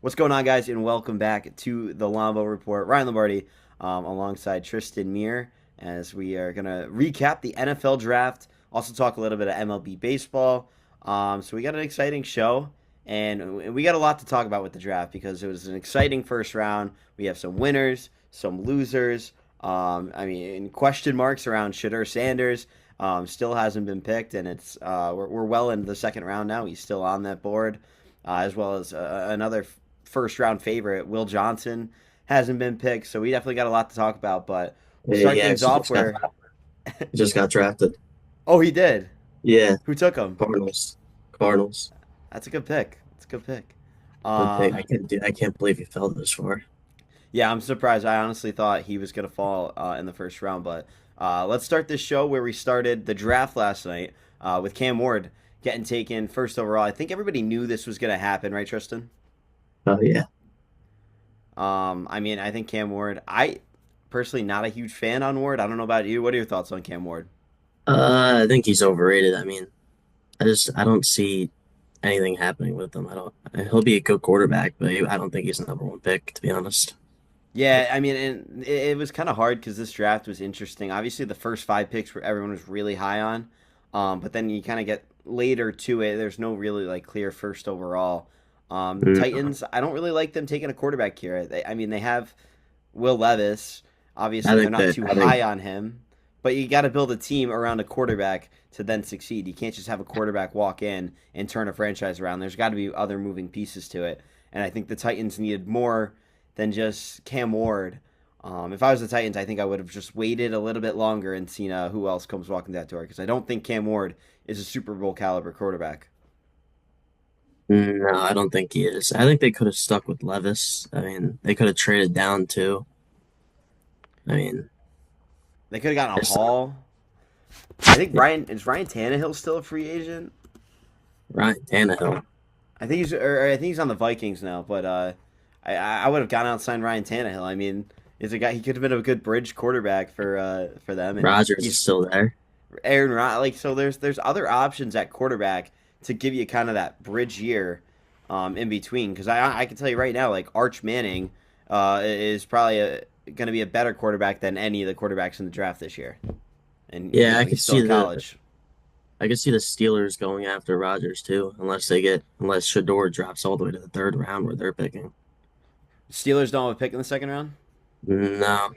What's going on, guys, and welcome back to the Lombo Report. Ryan Lombardi alongside Tristan Meir as we are going to recap the NFL draft, also talk a little bit of MLB baseball. So we got an exciting show, and we got a lot to talk about with the draft because it was an exciting first round. We have some winners, some losers. Question marks around Shedeur Sanders. Still hasn't been picked, and we're well into the second round now. He's still on that board, as well as another first round favorite, Will Johnson, hasn't been picked. So we definitely got a lot to talk about. But we'll Yeah, start he things actually off just got where. he just got drafted. Oh, he did. Yeah, Who took him? Cardinals. Cardinals. That's a good pick. That's a good pick. Good pick. Um, I can't believe he fell this far. yeah, I'm surprised. I honestly thought he was going to fall in the first round. But let's start this show where we started the draft last night with Cam Ward getting taken first overall. I think everybody knew this was going to happen, right, Tristan? Oh yeah. I think Cam Ward. I personally not a huge fan on Ward. I don't know about you. What are your thoughts on Cam Ward? I think he's overrated. I don't see anything happening with him. I don't. He'll be a good quarterback, but I don't think he's the number one pick, to be honest. Yeah, and it was kind of hard because this draft was interesting. Obviously, the first five picks where everyone was really high on, but then you kind of get later to it. There's no really like clear first overall. No, Titans, I don't really like them taking a quarterback here. They have Will Levis. I Obviously, they're think not that too I think high on him, but you got to build a team around a quarterback to then succeed. You can't just have a quarterback walk in and turn a franchise around. There's got to be other moving pieces to it, and I think the Titans needed more than just Cam Ward. If I was the Titans, I think I would have just waited a little bit longer and seen who else comes walking that door because I don't think Cam Ward is a Super Bowl caliber quarterback. no, I don't think he is. I think they could have stuck with Levis. I mean, they could have traded down too. I mean, They could have gotten a there's some, haul. I think yeah, Ryan Tannehill still a free agent? Ryan Tannehill. I think he's on the Vikings now, but I would have gone out and signed Ryan Tannehill. I mean, he's a guy. He could have been a good bridge quarterback for them, and Rogers is he's still there. Aaron Rod. Like so, there's other options at quarterback to give you kind of that bridge year, in between. Because I can tell you right now, like Arch Manning, is probably going to be a better quarterback than any of the quarterbacks in the draft this year, and Yeah, he's still in college. I could see the Steelers going after Rodgers too, unless Shador drops all the way to the third round where they're picking. Steelers don't have a pick in the second round. No,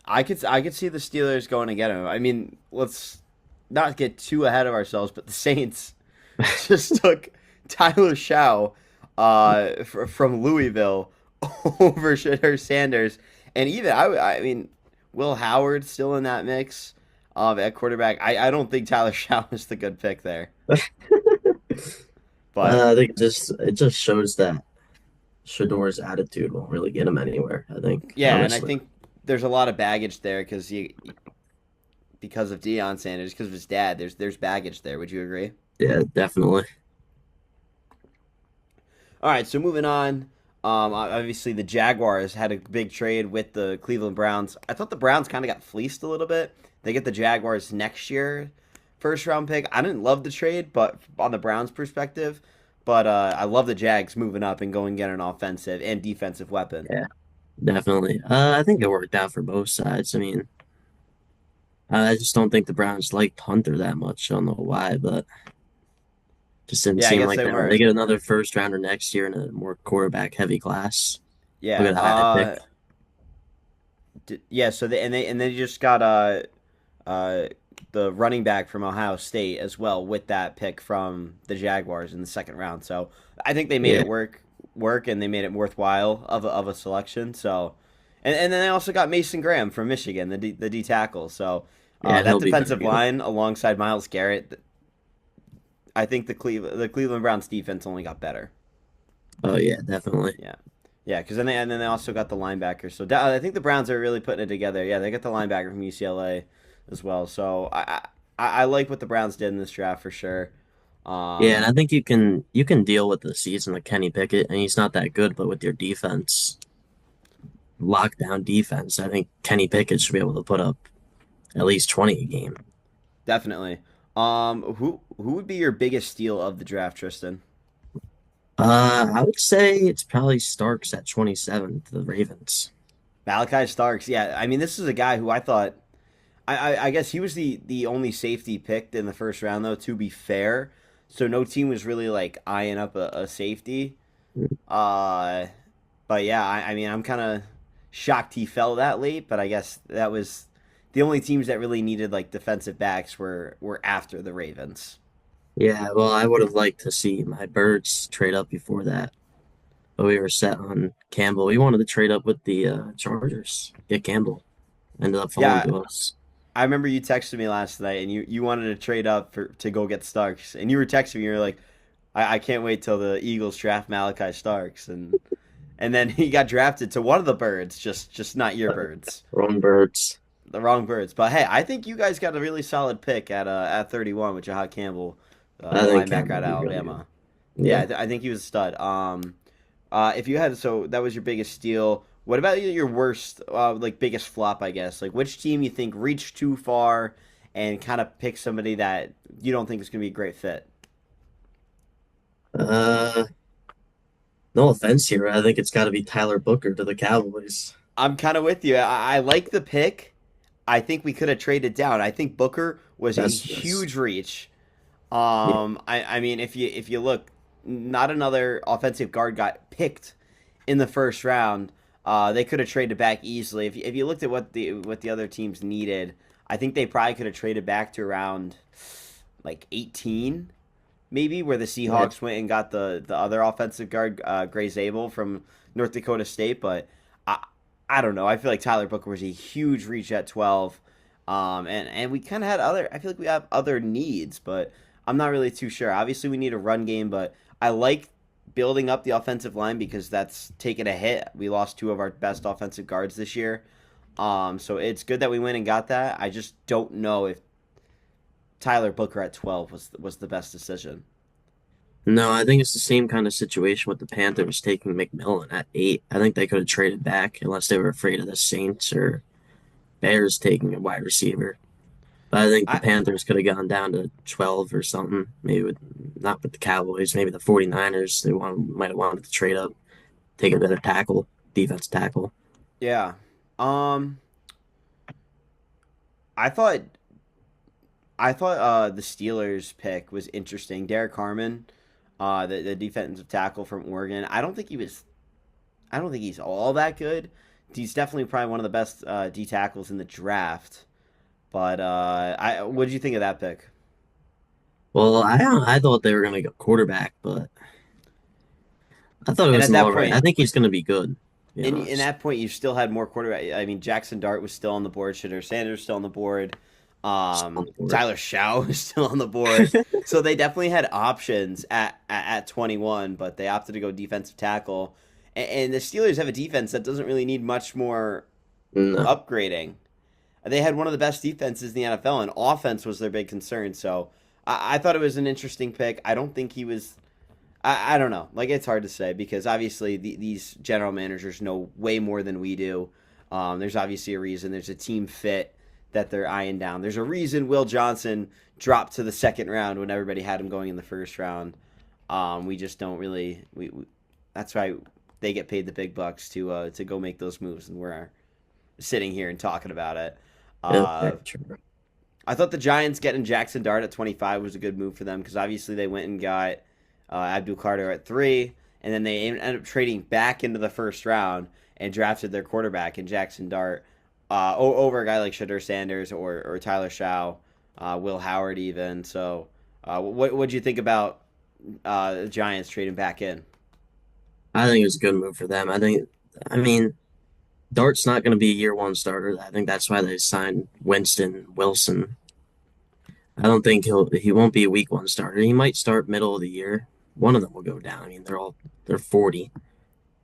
I could see the Steelers going to get him. I mean, let's not get too ahead of ourselves, but the Saints just took Tyler Shaw from Louisville over Shedeur Sanders, and even I mean Will Howard still in that mix at quarterback. I don't think Tyler Shaw is the good pick there, but I think it just shows that Shador's attitude won't really get him anywhere. I think yeah, and I honestly, think there's a lot of baggage there because of Deion Sanders, because of his dad. There's baggage there. Would you agree? yeah, definitely. All right, so moving on. Obviously, the Jaguars had a big trade with the Cleveland Browns. I thought the Browns kind of got fleeced a little bit. They get the Jaguars next year, first round pick. I didn't love the trade, but on the Browns' perspective, but I love the Jags moving up and going and get an offensive and defensive weapon. Yeah, definitely. I think it worked out for both sides. I mean, I just don't think the Browns liked Hunter that much. I don't know why, but just didn't Yeah, I seem guess like they that. They weren't. get another first rounder next year in a more quarterback heavy class. Look Yeah. at the high pick. Yeah. So they just got uh the running back from Ohio State as well with that pick from the Jaguars in the second round. So I think they made Yeah, it work and they made it worthwhile of a selection. So and then they also got Mason Graham from Michigan, the D tackle. So yeah, that he'll be very defensive good. line alongside Miles Garrett, I think the Cleveland Browns defense only got better. Oh yeah, definitely. Yeah. Yeah, because then they also got the linebacker. So I think the Browns are really putting it together. Yeah, they got the linebacker from UCLA as well. So I like what the Browns did in this draft for sure. Yeah, and Um, I think you can deal with the season of Kenny Pickett, and he's not that good, but with your defense, lockdown defense, I think Kenny Pickett should be able to put up at least 20 a game. Definitely. Who would be your biggest steal of the draft, Tristan? I would say it's probably Starks at 27 to the Ravens. Malachi Starks, yeah. I mean, this is a guy who I thought. I guess he was the only safety picked in the first round, though. To be fair, so no team was really like eyeing up a safety. Uh, but yeah, I mean, I'm kind of shocked he fell that late. But I guess that was the only teams that really needed like defensive backs were after the Ravens. Yeah, well, I would have liked to see my Birds trade up before that, but we were set on Campbell. We wanted to trade up with the Chargers, get Campbell. Ended up falling Yeah, to us. I remember you texted me last night, and you wanted to trade up for to go get Starks, and you were texting me. You were like, I can't wait till the Eagles draft Malachi Starks, and then he got drafted to one of the birds, just not your birds, Wrong Birds. the wrong birds. But hey, I think you guys got a really solid pick at 31 with Jahad Campbell, I the think linebacker Campbell out would of be really good. Alabama. Yeah, Yeah. I think he was a stud. If you had so that was your biggest steal. What about your worst, like biggest flop? I guess like which team you think reached too far and kind of pick somebody that you don't think is going to be a great fit. Uh, no offense here. I think it's got to be Tyler Booker to the Cowboys. I'm kind of with you. I like the pick. I think we could have traded down. I think Booker was a That's huge reach. yeah. I mean, if you look, not another offensive guard got picked in the first round. They could have traded back easily. If you looked at what the other teams needed, I think they probably could have traded back to around like 18, maybe, where the Yeah. Seahawks went and got the other offensive guard, Gray Zabel from North Dakota State. But I I don't know. I feel like Tyler Booker was a huge reach at 12. And we kind of had other. I feel like we have other needs, but I'm not really too sure. Obviously, we need a run game, but I like building up the offensive line because that's taken a hit. We lost two of our best offensive guards this year. So it's good that we went and got that. I just don't know if Tyler Booker at 12 was the best decision. No, I think it's the same kind of situation with the Panthers taking McMillan at 8. I think they could have traded back unless they were afraid of the Saints or Bears taking a wide receiver. But I think the I Panthers could have gone down to 12 or something. Maybe with not with the Cowboys, maybe the 49ers. Might have wanted to trade up, take another tackle, defense tackle. Yeah. Um I thought the Steelers pick was interesting. Derek Harmon, the defensive tackle from Oregon. I don't think he's all that good. He's definitely probably one of the best D tackles in the draft. But I what did you think of that pick? Well, I thought they were going to go quarterback, but I thought it And was at an that all right. I point, think he's going to be good, to be in honest. that point, you still had more quarterback. I mean, Jackson Dart was still on the board. Shadur Sanders still on the board. Just on the board. Tyler Shaw was still on the board. So they definitely had options at 21, but they opted to go defensive tackle. And the Steelers have a defense that doesn't really need much more No. upgrading. They had one of the best defenses in the NFL, and offense was their big concern. So I thought it was an interesting pick. I don't think he was. I don't know. Like, it's hard to say because obviously these general managers know way more than we do. There's obviously a reason. There's a team fit that they're eyeing down. There's a reason Will Johnson dropped to the second round when everybody had him going in the first round. We just don't really. That's why they get paid the big bucks to go make those moves, and we're sitting here and talking about it. Yeah, Uh, very true. I thought the Giants getting Jackson Dart at 25 was a good move for them because obviously they went and got Abdul Carter at 3, and then they ended up trading back into the first round and drafted their quarterback in Jackson Dart over a guy like Shadur Sanders or Tyler Shaw, Will Howard even. So, what do you think about the Giants trading back in? I think it was a good move for them. I mean, Dart's not going to be a year one starter. I think that's why they signed Winston Wilson. I don't think he won't be a week one starter. He might start middle of the year. One of them will go down. I mean, they're 40,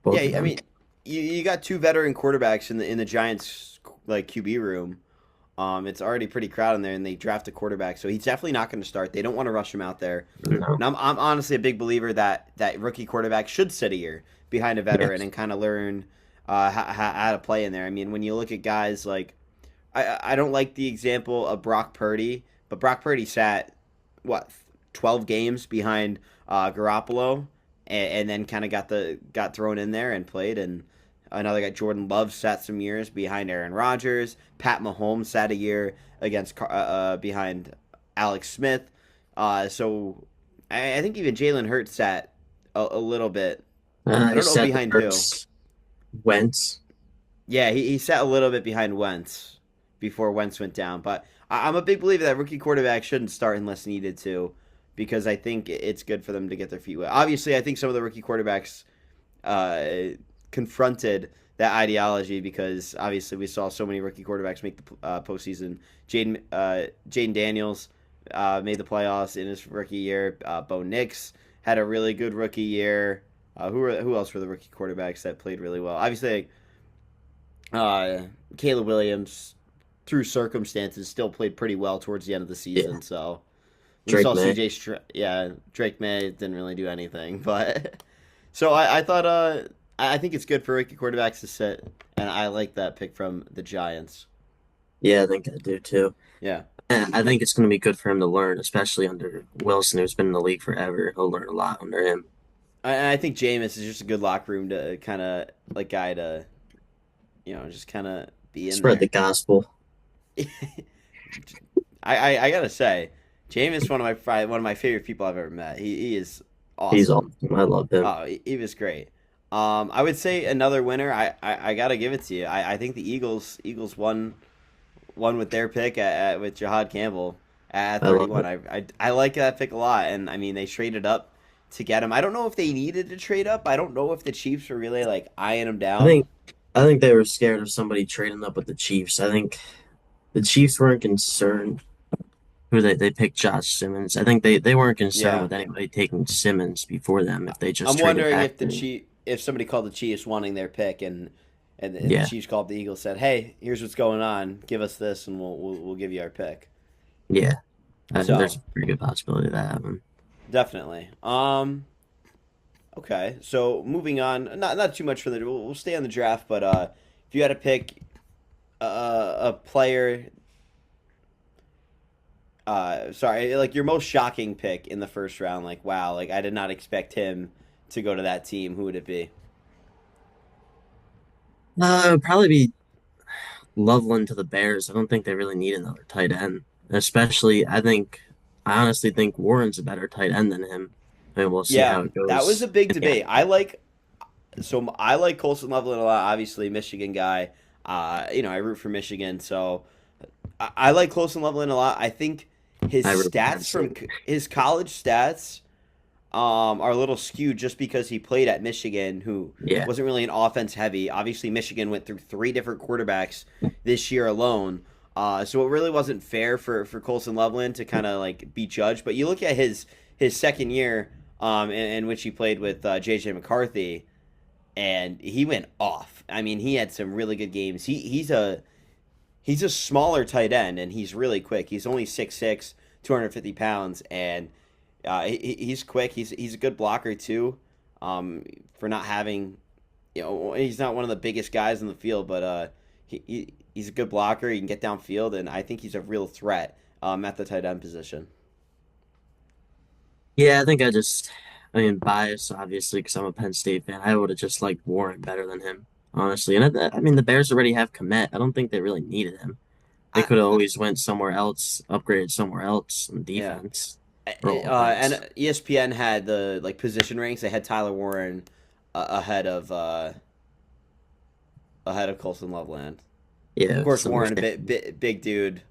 both of Yeah, I them. mean, you got two veteran quarterbacks in the Giants like QB room. It's already pretty crowded in there, and they draft a quarterback, so he's definitely not going to start. They don't want to rush him out there. No. And I'm honestly a big believer that rookie quarterback should sit a year behind a veteran Yes. and kind of learn how to play in there. I mean, when you look at guys like I don't like the example of Brock Purdy, but Brock Purdy sat what 12 games behind Garoppolo, and then kind of got thrown in there and played. And another guy, Jordan Love, sat some years behind Aaron Rodgers. Pat Mahomes sat a year against behind Alex Smith. So I think even Jalen Hurts sat a little bit. I He don't know set the behind who. Hurts, Wentz. Yeah, he sat a little bit behind Wentz before Wentz went down. But I'm a big believer that rookie quarterbacks shouldn't start unless needed to, because I think it's good for them to get their feet wet. Obviously, I think some of the rookie quarterbacks confronted that ideology because obviously we saw so many rookie quarterbacks make the postseason. Jaden Daniels made the playoffs in his rookie year. Bo Nix had a really good rookie year. Who else were the rookie quarterbacks that played really well? Obviously, Caleb Williams, through circumstances, still played pretty well towards the end of the Yeah, season. So we Drake saw May. Yeah, Drake May didn't really do anything, but so I thought I think it's good for rookie quarterbacks to sit, and I like that pick from the Giants. Yeah, I think I do too. Yeah, And I think it's going to be good for him to learn, especially under Wilson, who's been in the league forever. He'll learn a lot under him. I think Jameis is just a good locker room to kind of like guy to just kind of be in Spread the there. gospel. I gotta say, Jameis is one of my favorite people I've ever met. He is He's awesome. awesome. I love him. Oh, he was great. I would say another winner. I gotta give it to you. I think the Eagles won with their pick with Jahad Campbell at I love 31. it. I like that pick a lot, and I mean they traded up to get him. I don't know if they needed to trade up. I don't know if the Chiefs were really like eyeing him I down. think I think they were scared of somebody trading up with the Chiefs. I think the Chiefs weren't concerned who they picked Josh Simmons. I think they weren't concerned Yeah, with anybody taking Simmons before them if they just I'm traded wondering back if for him. if somebody called the Chiefs wanting their pick and the Yeah, Chiefs called the Eagles said, "Hey, here's what's going on. Give us this, and we'll give you our pick." yeah. There's So a pretty good possibility of that happening. definitely. Okay, so moving on. Not too much for the. We'll stay on the draft, but if you had to pick a player, sorry, like your most shocking pick in the first round, like wow, like I did not expect him to go to that team. Who would it be? It would probably be Loveland to the Bears. I don't think they really need another tight end. Especially, I honestly think Warren's a better tight end than him. I mean, we'll see how Yeah, it that was a goes big in the debate. NFL. I like Colson Loveland a lot. Obviously, Michigan guy. I root for Michigan, so I like Colson Loveland a lot. I think his I root for Penn stats State. his college stats are a little skewed just because he played at Michigan, who Yeah, wasn't really an offense heavy. Obviously, Michigan went through three different quarterbacks this year alone. So it really wasn't fair for Colson Loveland to kind of like be judged. But you look at his second year, in which he played with JJ McCarthy, and he went off. I mean, he had some really good games. He's a smaller tight end, and he's really quick. He's only 6'6", 250 pounds, and he's quick. He's a good blocker too. For not having, he's not one of the biggest guys in the field, but he's a good blocker. He can get downfield, and I think he's a real threat at the tight end position. yeah. I mean, bias obviously because I'm a Penn State fan. I would have just liked Warren better than him, honestly. And I mean, the Bears already have Komet. I don't think they really needed him. They I, could have always went somewhere else, upgraded somewhere else in yeah, defense or offense. and ESPN had the like position ranks. They had Tyler Warren ahead of Colson Loveland. Of Yeah, course, it's Warren, understandable. big dude,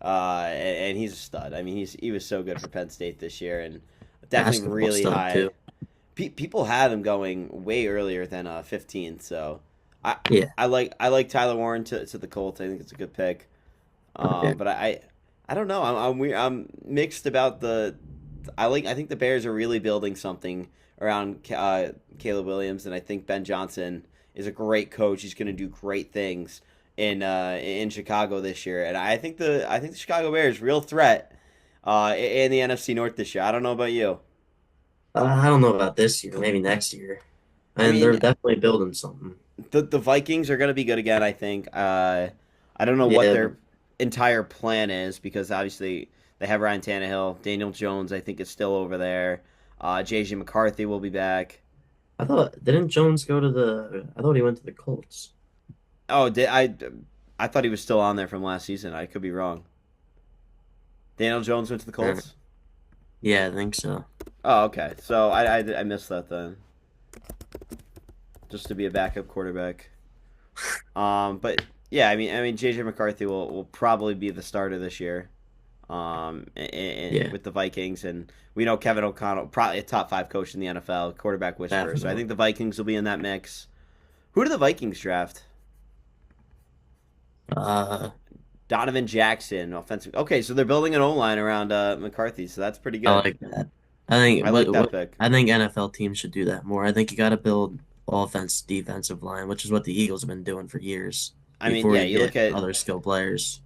and he's a stud. I mean, he was so good for Penn State this year, and definitely Basketball really stud too. high. People had him going way earlier than 15. So I Yeah, I like Tyler Warren to the Colts. I think it's a good pick. yeah. But I don't know. I'm mixed about the. I think the Bears are really building something around Caleb Williams, and I think Ben Johnson is a great coach. He's going to do great things in Chicago this year, and I think the Chicago Bears real threat in the NFC North this year. I don't know about you. I don't know about this year, maybe next year. I And they're mean, definitely building something. the Vikings are going to be good again. I think. I don't know what Yeah, their entire plan is because obviously they have Ryan Tannehill, Daniel Jones. I think is still over there. JJ McCarthy will be back. I thought didn't Jones go to the? I thought he went to the Colts. Oh, I thought he was still on there from last season. I could be wrong. Daniel Jones went to the Uh, Colts. Yeah, I think so. Oh, okay. So I missed that then. Just to be a backup quarterback. But yeah, I mean, JJ McCarthy will probably be the starter this year. Yeah, With the Vikings, and we know Kevin O'Connell, probably a top five coach in the NFL, quarterback whisperer. So I definitely. think the Vikings will be in that mix. Who do the Vikings draft? Uh, Donovan Jackson, offensive. Okay, so they're building an O line around McCarthy, so that's pretty I good. like that. I think I like that pick. I think NFL teams should do that more. I think you got to build offense, defensive line, which is what the Eagles have been doing for years I mean, before yeah, you get other skill players.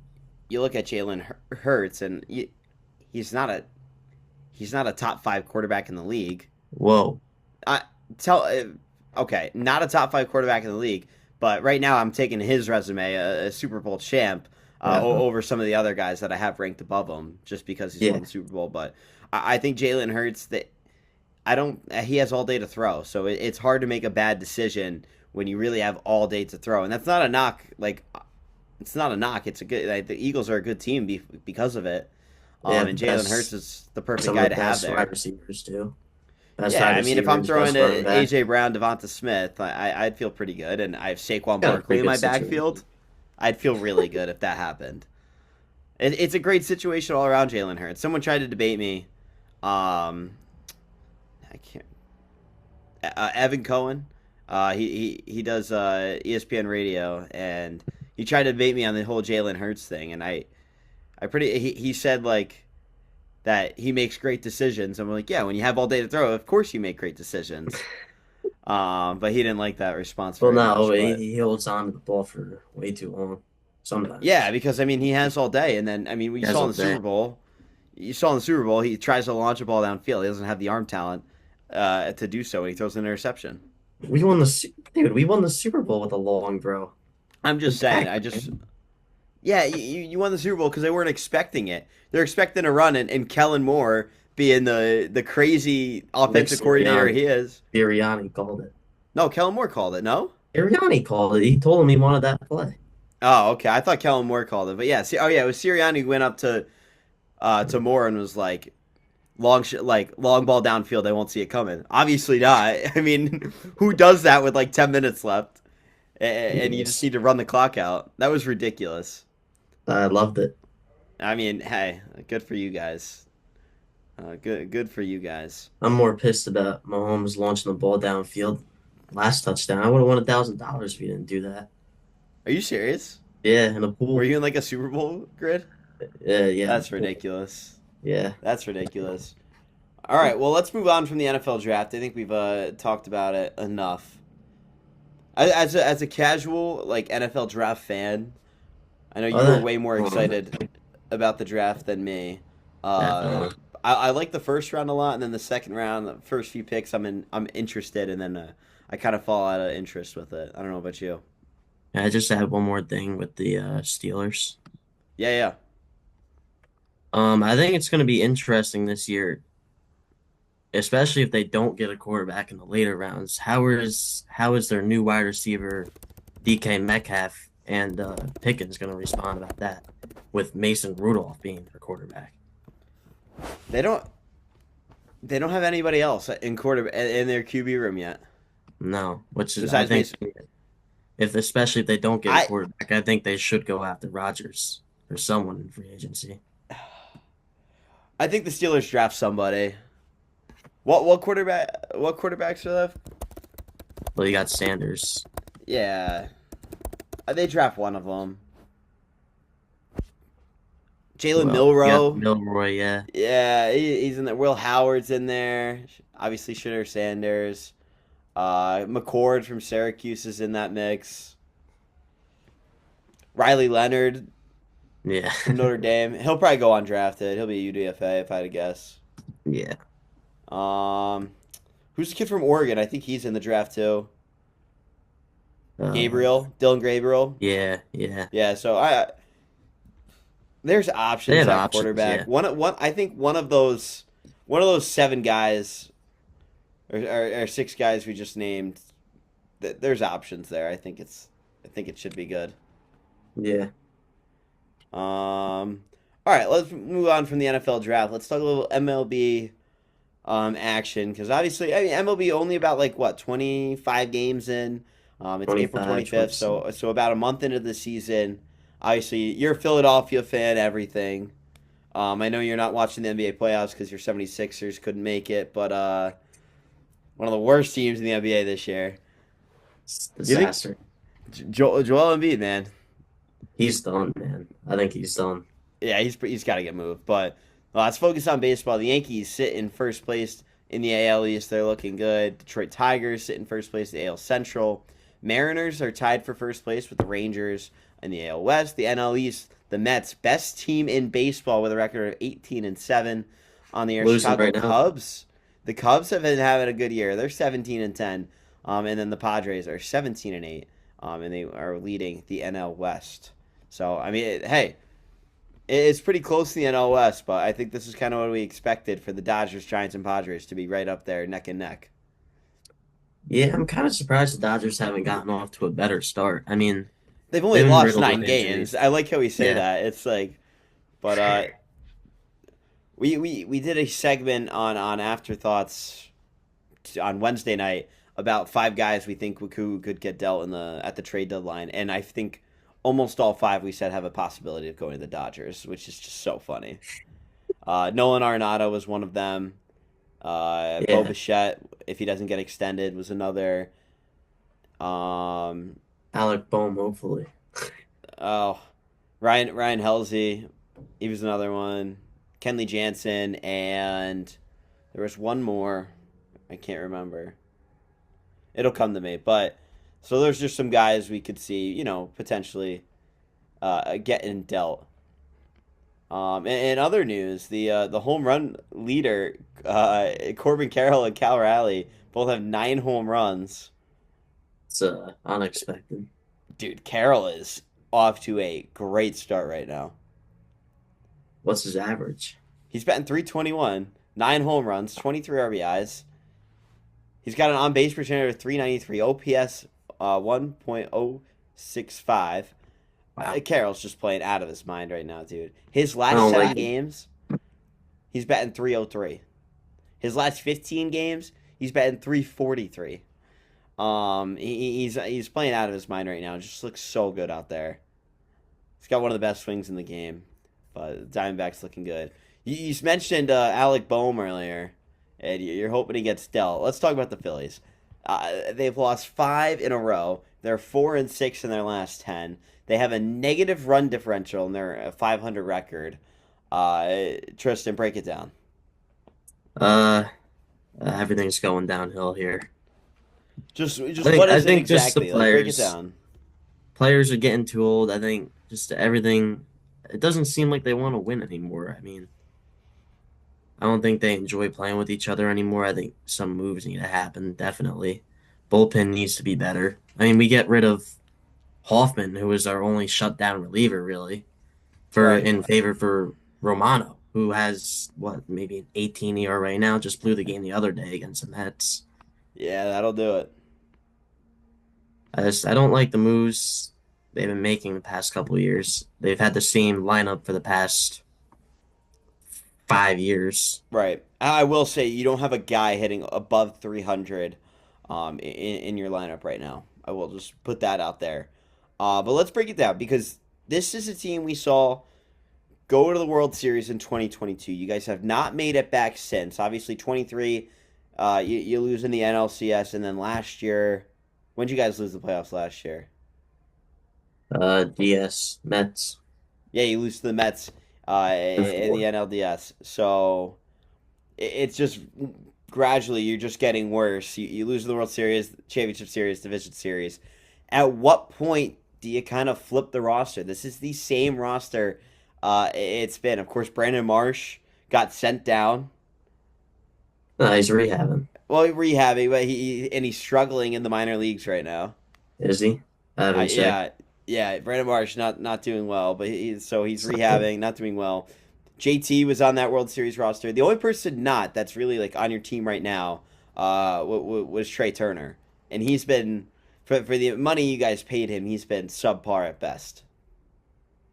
you look at Jalen Hurts, and he's not a he's not a top five quarterback in the league. Whoa. I tell okay, not a top five quarterback in the league, but right now I'm taking his resume, a Super Bowl champ, Definitely. over some of the other guys that I have ranked above him, just because he's won Yeah. the Super Bowl. But I think Jalen Hurts, that I don't, he has all day to throw, so it's hard to make a bad decision when you really have all day to throw, and that's not a knock. Like, it's not a knock. It's a good. Like, the Eagles are a good team because of it. They have And Jalen Hurts is the perfect some of guy the to have best wide there. receivers too. Best Yeah, wide I mean, if I'm receivers, throwing best to running back. AJ Brown, Devonta Smith, I'd feel pretty good, and I have Saquon Got a Barkley pretty in good my situation. backfield. I'd feel really good if that happened. It's a great situation all around Jalen Hurts. Someone tried to debate me. I can't. Evan Cohen. He does ESPN radio, and he tried to debate me on the whole Jalen Hurts thing, and he said like that he makes great decisions. I'm like, yeah, when you have all day to throw, of course you make great decisions. But he didn't like that response Well, very no, much. But he holds on to the ball for way too long. yeah, Sometimes. because I mean he has all day, and then I mean we He has saw in all the Super day. Bowl. You saw in the Super Bowl he tries to launch a ball downfield. He doesn't have the arm talent to do so, and he throws an interception. Dude, we won the Super Bowl with a long throw. I'm The just saying. Pack, I just man. yeah, you won the Super Bowl because they weren't expecting it. They're expecting a run, and Kellen Moore being the crazy Nick offensive coordinator he is. Sirianni called it. No, Kellen Moore called it. No. Sirianni called it. He told him he wanted that play. Oh, okay. I thought Kellen Moore called it, but yeah. See, oh yeah, it was Sirianni who went up to Moore and was like long ball downfield. They won't see it coming. Obviously not. I mean, who does that with like 10 minutes left, and you just Eagles. need to run the clock out? That was ridiculous. I loved it. I mean, hey, good for you guys. Good for you guys. I'm more pissed about Mahomes launching the ball downfield last touchdown. I would have won $1,000 if he didn't do that. Are you serious? Yeah, in the Were pool. you in like a Super Bowl grid? Yeah, in the That's pool. ridiculous. Yeah. That's ridiculous. All right, well, let's move on from the NFL draft. I think we've talked about it enough. As a casual like NFL draft fan, I know you were Other, way more excited about the draft than me. Uh, definitely. I like the first round a lot, and then the second round, the first few picks, I'm interested, and then I kind of fall out of interest with it. I don't know about you. I just add one more thing with the Steelers. Yeah, yeah. I think it's going to be interesting this year, especially if they don't get a quarterback in the later rounds. How is their new wide receiver DK Metcalf and Pickens going to respond about that with Mason Rudolph being their quarterback? They don't they don't have anybody else in their QB room yet No, which is I besides think Mason. if especially if they don't get a I quarterback, I think they should go after Rodgers or someone in free agency. I think the Steelers draft somebody. What quarterbacks are left? Well, you got Sanders. Yeah, they draft one of them. Jalen Well, you got Milrow. Milroy, yeah. Yeah, he's in there. Will Howard's in there. Obviously, Shitter Sanders. McCord from Syracuse is in that mix. Riley Leonard Yeah. from Notre Dame. He'll probably go undrafted. He'll be a UDFA if I had to guess. Yeah. Um, who's the kid from Oregon? I think he's in the draft too. Uh, Dylan Gabriel. yeah, yeah. Yeah, so there's They options have at options, quarterback. yeah. I think one of those seven guys Or six guys we just named. There's options there. I think it should be good. Yeah, All right, let's move on from the NFL draft. Let's talk a little MLB action because obviously, I mean, MLB only about like what 25 games in. It's April 25, 25th, 26. so about a month into the season. Obviously, you're a Philadelphia fan, everything. I know you're not watching the NBA playoffs because your 76ers couldn't make it, but one of the worst teams in the NBA this year. It's You think disaster. Joel Embiid, man? He's done, man. I think he's done. Yeah, he's got to get moved. But let's focus on baseball. The Yankees sit in first place in the AL East. They're looking good. Detroit Tigers sit in first place in the AL Central. Mariners are tied for first place with the Rangers in the AL West. The NL East, the Mets, best team in baseball with a record of 18-7 on the air. Losing Chicago right now. Cubs. The Cubs have been having a good year. They're 17-10. And then the Padres are 17-8. And they are leading the NL West. So I mean, hey, it's pretty close to the NL West, but I think this is kind of what we expected for the Dodgers, Giants, and Padres to be right up there, neck and neck. Yeah, I'm kind of surprised the Dodgers haven't gotten off to a better start. I mean, They've only they've been lost riddled nine with games. injuries. I like how we say Yeah. that. It's like, but we did a segment on afterthoughts on Wednesday night about five guys we think who could get dealt in the at the trade deadline, and I think almost all five we said have a possibility of going to the Dodgers, which is just so funny. Nolan Arenado was one of them. Bo Yeah. Bichette, if he doesn't get extended, was another. Um, Alec Bohm, hopefully. oh, Ryan Helsey, he was another one. Kenley Jansen, and there was one more. I can't remember. It'll come to me, but so there's just some guys we could see, potentially getting dealt. In other news, the home run leader, Corbin Carroll and Cal Raleigh, both have 9 home runs. It's unexpected. Dude, Carroll is off to a great start right now. What's his average? He's batting 321, 9 home runs, 23 RBIs. He's got an on base percentage of 393, OPS 1.065. Wow. Carroll's just playing out of his mind right now, dude. His I last don't seven like it. games, he's batting 303. His last 15 games, he's batting 343. He's playing out of his mind right now. Just looks so good out there. He's got one of the best swings in the game. But the Diamondbacks looking good. You mentioned Alec Boehm earlier, and you're hoping he gets dealt. Let's talk about the Phillies. They've lost 5 in a row. They're 4-6 in their last 10. They have a negative run differential in their 500 record. Tristan, break it down. Uh, everything's going downhill here. Just what I is it think just the exactly? Like, break it down. players are getting too old. I think just everything. It doesn't seem like they want to win anymore. I mean, I don't think they enjoy playing with each other anymore. I think some moves need to happen, definitely. Bullpen needs to be better. I mean, we get rid of Hoffman, who was our only shutdown reliever, really, for Right. in favor for Romano, who has what maybe an 18 ERA right now. Just blew the game the other day against the Mets. Yeah, that'll do it. I don't like the moves they've been making the past couple of years. They've had the same lineup for the past 5 years. Right. I will say you don't have a guy hitting above 300 in your lineup right now. I will just put that out there. But let's break it down because this is a team we saw go to the World Series in 2022. You guys have not made it back since. Obviously, 23, you lose in the NLCS, and then last year, when did you guys lose the playoffs last year? DS Mets Yeah, you lose to the Mets in in the four. NLDS. So it's just gradually you're just getting worse. You lose the World Series, Championship Series, Division Series. At what point do you kind of flip the roster? This is the same roster it's been. Of course, Brandon Marsh got sent down. No, he's rehabbing. Well, rehabbing, but he's struggling in the minor leagues right now. Is he? Having sick. Yeah, yeah. Brandon Marsh not doing well, but he's It's not good. rehabbing, not doing well. JT was on that World Series roster. The only person not that's really like on your team right now, was Trey Turner, and he's been for the money you guys paid him, he's been subpar at best.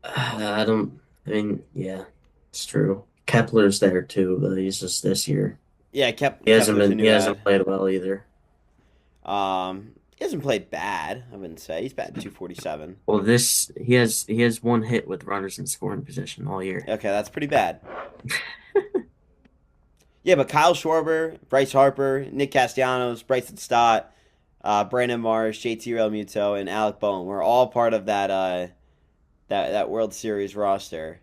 I don't. I mean, yeah, it's true. Kepler's there too, but he's just this year. Yeah, He hasn't Kepler's a been. He new ad. hasn't played well either. He hasn't played bad. I wouldn't say he's batting 247. Well, this he has one hit with runners in scoring position all year. Okay, that's pretty bad. Yeah, but Kyle Schwarber, Bryce Harper, Nick Castellanos, Bryson Stott, Brandon Marsh, JT Realmuto, and Alec Boehm were all part of that World Series roster,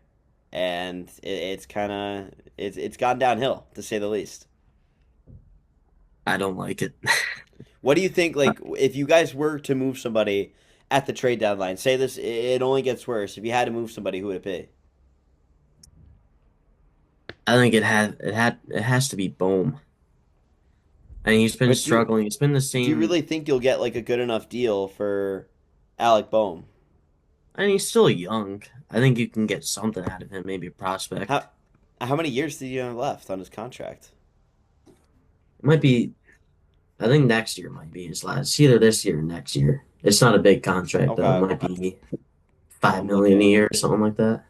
and it's kind of it's gone downhill to say the least. I don't like it. What do you think? Like, if you guys were to move somebody at the trade deadline, say this, it only gets worse. If you had to move somebody, who would it be? I think it has to be Bohm. And he's been But struggling. It's been the do you same. really think you'll get like a good enough deal for Alec Boehm? And he's still young. I think you can get something out of him, maybe a prospect. How how many years do you have left on his contract? It might be. I think next year might be his last. It's either this year or next year. It's not a big contract though. It Okay, might be 5 I'm million a looking. year or something like that.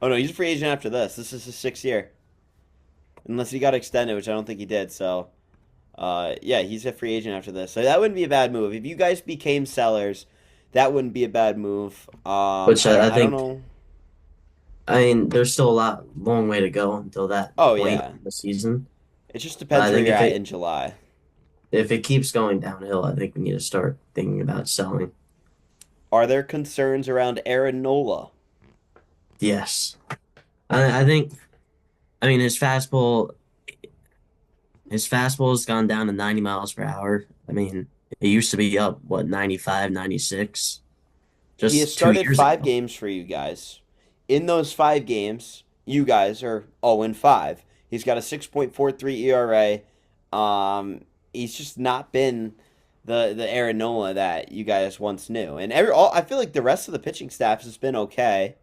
Oh no, he's a free agent after this. This is his 6th year, unless he got extended, which I don't think he did. So, yeah, he's a free agent after this. So that wouldn't be a bad move. If you guys became sellers, that wouldn't be a bad move. Which I I don't think. know. I mean, there's still long way to go until that Oh point yeah, in the season. it just But depends I where think you're at in July. if it keeps going downhill, I think we need to start thinking about selling. Are there concerns around Aaron Nola? Yes, I think. I mean, his fastball has gone down to 90 miles per hour. I mean, it used to be up what 95, 96 He has just two started years 5 games for you guys. In those 5 games, you guys are 0-5. He's got a 6.43 ERA. He's just not been the Aaron Nola that you guys once knew. And I feel like the rest of the pitching staff has been okay.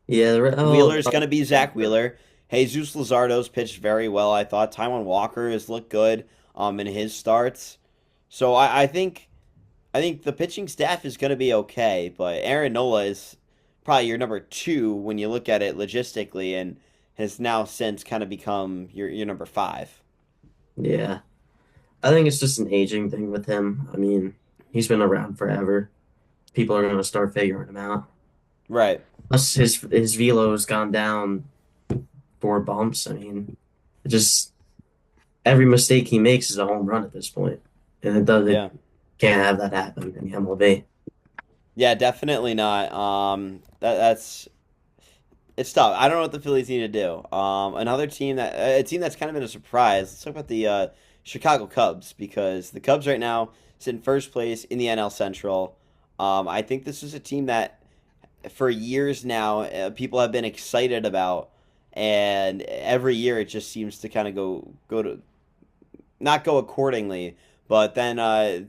Yeah, Wheeler's going to be Zach Wheeler. Jesus Luzardo's pitched very well, I thought. Taijuan Walker has looked good in his starts. So I think the pitching staff is going to be okay, but Aaron Nola is probably your number two when you look at it logistically, and has now since kind of become your number five. yeah. I think it's just an aging thing with him. I mean, he's been around forever. People are going to start figuring him out. Right. Plus, his velo has gone down 4 bumps. I mean, it just every mistake he makes is a home run at this point, and it Yeah. can't have that happen in the MLB. Yeah, definitely not. That's it's tough. I don't know what the Phillies need to do. Another team a team that's kind of been a surprise. Let's talk about the Chicago Cubs because the Cubs right now sit in first place in the NL Central. I think this is a team that for years now people have been excited about, and every year it just seems to kind of go to not go accordingly. But then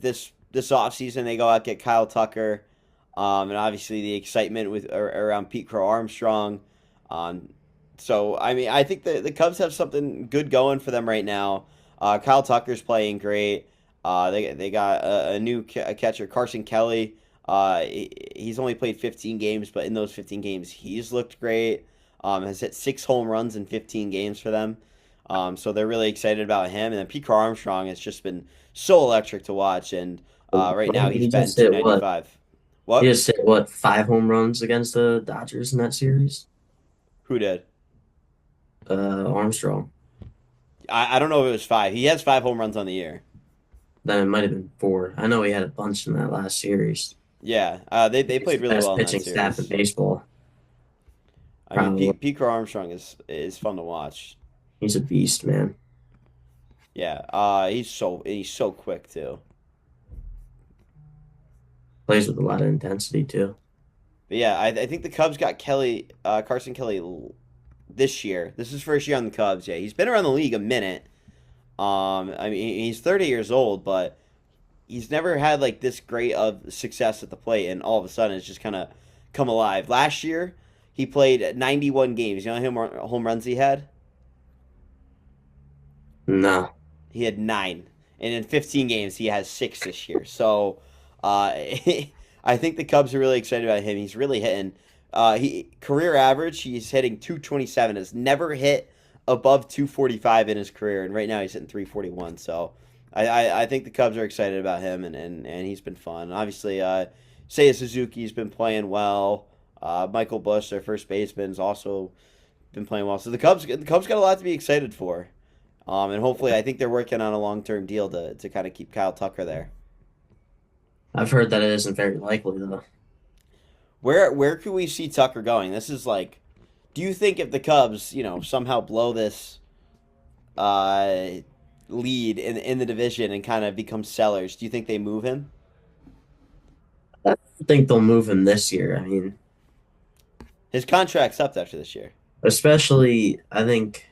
this offseason they go out get Kyle Tucker, and obviously the excitement around Pete Crow Armstrong. Um, so I mean I think the Cubs have something good going for them right now. Kyle Tucker's playing great. They got a new catcher Carson Kelly. He's only played 15 games, but in those 15 games he's looked great. Has hit 6 home runs in 15 games for them. So they're really excited about him. And then Pete Crow Armstrong has just been so electric to watch. And right now he's He batting just hit what? 295. He What? just hit what 5 home runs against the Dodgers in that series. Who did? Armstrong. I don't know if it was 5. He has 5 home runs on the year. Then it might have been 4. I know he had a bunch in that last series. Yeah, they He's played the really best well in that pitching staff in series. baseball, I mean, probably. Pete Crow Armstrong is fun to watch. He's a beast, man. Yeah, he's so quick too. Plays with a lot of intensity too. But yeah, I think the Cubs got Carson Kelly this year. This is his first year on the Cubs. Yeah, he's been around the league a minute. I mean, he's 30 years old, but he's never had like this great of success at the plate, and all of a sudden it's just kind of come alive. Last year, he played 91 games. You know how many home runs he had? No. He had 9, and in 15 games, he has 6 this year. So, I think the Cubs are really excited about him. He's really hitting. He career average, he's hitting 227. Has never hit above 245 in his career, and right now he's hitting 341. So, I think the Cubs are excited about him, and he's been fun. Obviously, Seiya Suzuki's been playing well. Michael Busch, their first baseman, has also been playing well. So the Cubs got a lot to be excited for. And hopefully, I think they're working on a long term deal to kind of keep Kyle Tucker there. I've heard that it isn't very likely though. Where could we see Tucker going? This is like, do you think if the Cubs, somehow blow this uh, lead in the division and kind of become sellers, do you think they move him? I don't think they'll move him this year. I mean, His contract's up after this year. especially I think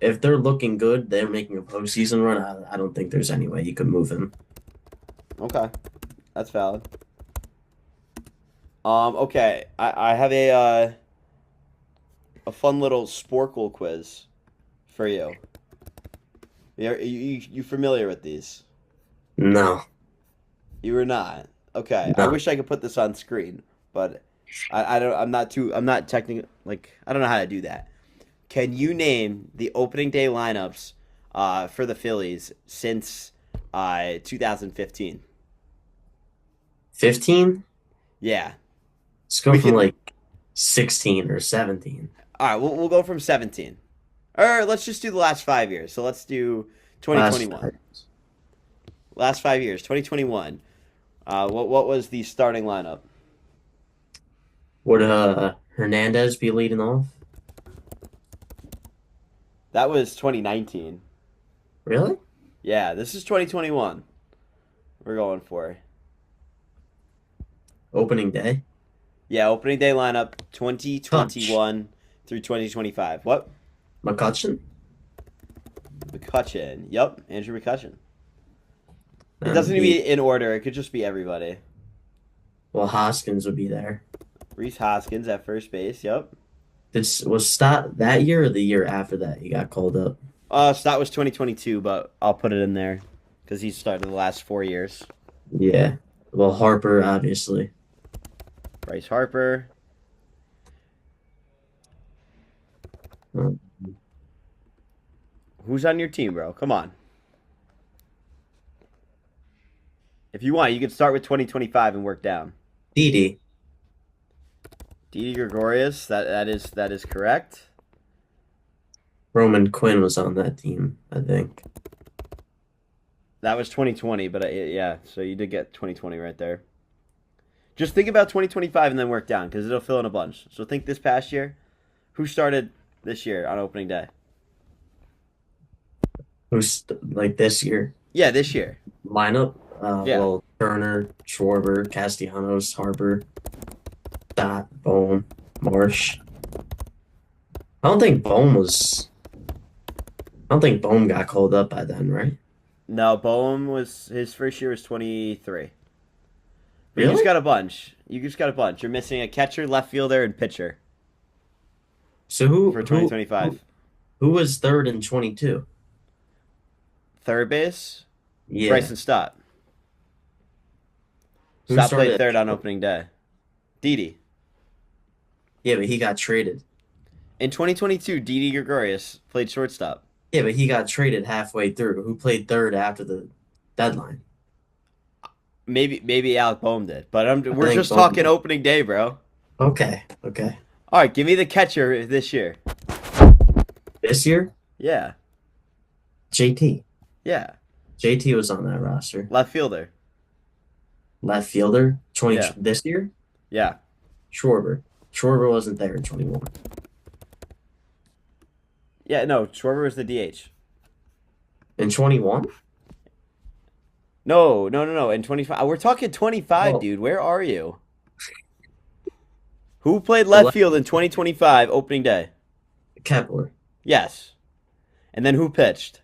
if they're looking good, they're making a postseason run. I don't think there's any way you could move him. Okay, that's valid. Okay, I have a fun little Sporkle quiz for you. You familiar with these? No, You were not. Okay. I no. wish I could put this on screen, but I don't. I'm not technically like. I don't know how to do that. Can you name the opening day lineups for the Phillies since 2015? 15? Yeah. Let's go We from can. like 16 or 17. All right. We'll go from 17. Or let's just do the last 5 years. So let's do Last 2021. five. Last 5 years. 2021. What was the starting lineup? Would Hernandez be leading off? That was 2019. Really? Yeah. This is 2021. We're going for. Opening day? Yeah, opening day lineup Touch. 2021 through 2025. What? McCutcheon? McCutcheon. Yep, Andrew McCutcheon. It That would doesn't need to be be in order. It could just be everybody. well, Hoskins would be there. Reese Hoskins at first base. Yep. Was Stott that year or the year after that he got called up? So that was 2022, but I'll put it in there because he started the last 4 years. Yeah. Well, Harper, obviously. Bryce Harper. Um, Who's on your team, bro? Come on. If you want, you could start with 2025 and work down. Didi. Didi Gregorius. That is correct. Roman Quinn was on that team, I think. That was 2020, but yeah, so you did get 2020 right there. Just think about 2025 and then work down because it'll fill in a bunch. So think this past year. Who started this year on opening day? Who's like this year? Yeah, this year. Lineup? Yeah. Well, Turner, Schwarber, Castellanos, Harper, Dot, Bohm, Marsh. I don't think Bohm was. I don't think Bohm got called up by then, right? No, Boehm was his first year was 23. But you just Really? got a bunch. You just got a bunch. You're missing a catcher, left fielder, and pitcher So for 2025. who was third in 22? Third base, Yeah. Bryson Stott. Who Stott played started at third on short? opening day. Didi. Yeah, but he got traded. In 2022, Didi Gregorius played shortstop. Yeah, but he got traded halfway through. Who played third after the deadline? Maybe Alec Boehm did, but I we're think just Bohm talking did. opening day, bro. Okay, okay. All right, give me the catcher this year. This year, Yeah, JT. yeah. JT was on that roster. Left fielder. Left fielder, 20 Yeah, this year, yeah, Schwarber. Schwarber wasn't there in 21. yeah. No, Schwarber was the DH. In 21? No, no, no, no. In 25, we're talking 25, Oh, dude. Where are you? Who played the left left field in 2025 opening day? Kepler, Yes. And then who pitched?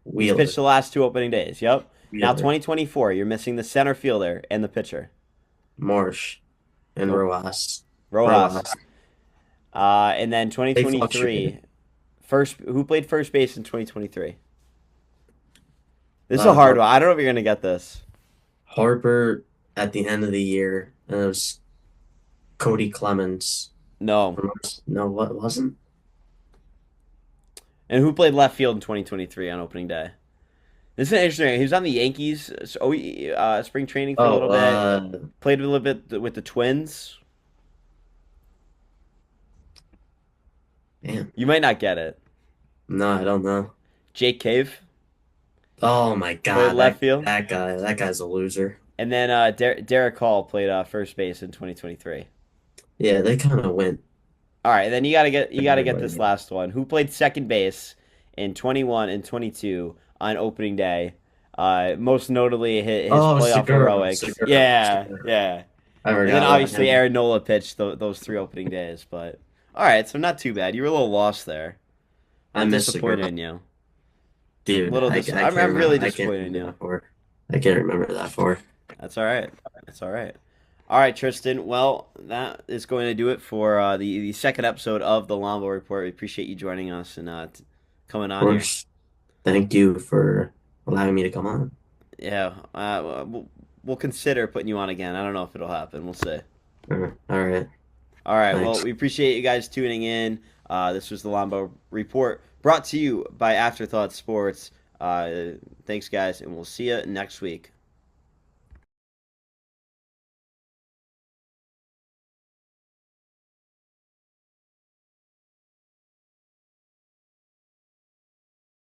Who's pitched Wheeler, the last 2 opening days? Yep. Now Wheeler, 2024, you're missing the center fielder and the pitcher. Marsh, and Nope. Rojas. Rojas. Rojas. And then They 2023, fluctuated. who played first base in 2023? This is a hard Har one. I don't know if you're gonna get this. Harper at the end of the year, and it was Cody Clemens. No. No, what wasn't? And who played left field in 2023 on opening day? This is interesting. He was on the Yankees spring training for a Oh, little bit. Played a little bit with the Twins. man, You might not get it. no, I don't know. Jake Cave Oh my played God, left field. that guy's a loser. And then Derek Hall played first base in 2023. Yeah, they kind of went All right, then you gotta get this everybody. last one. Who played second base in 21 and 22 on opening day? Most notably his Oh, playoff heroics. Yeah, Segura. yeah. I And then forgot about obviously him. Aaron Nola pitched those three opening days. But all right, so not too bad. You were a little lost there. A I little miss disappointed Segura. in you. A Dude, little I can't I'm really remember. I can't disappointed in remember you. that for. I can't remember that for. That's all right. That's all right. All right, Tristan. Well, that is going to do it for the second episode of the Lombo Report. We appreciate you joining us and coming Of on here. course, thank you for allowing me to come on. Yeah, we'll consider putting you on again. I don't know if it'll happen. We'll see. All right, All right. Well, thanks. we appreciate you guys tuning in. This was the Lombo Report brought to you by Afterthought Sports. Thanks, guys, and we'll see you next week.